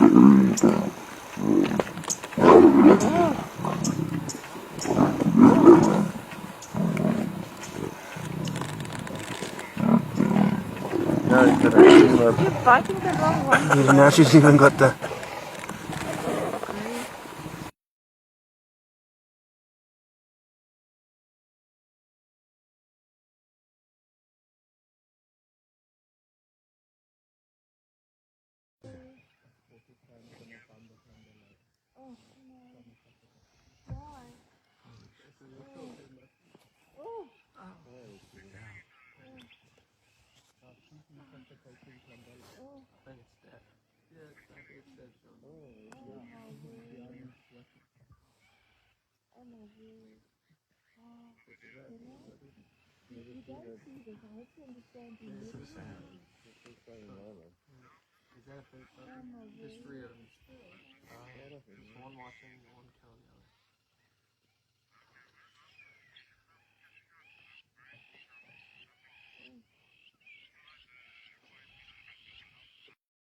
You're biting the wrong one. Now she's even got the... Is that a history of one watching, one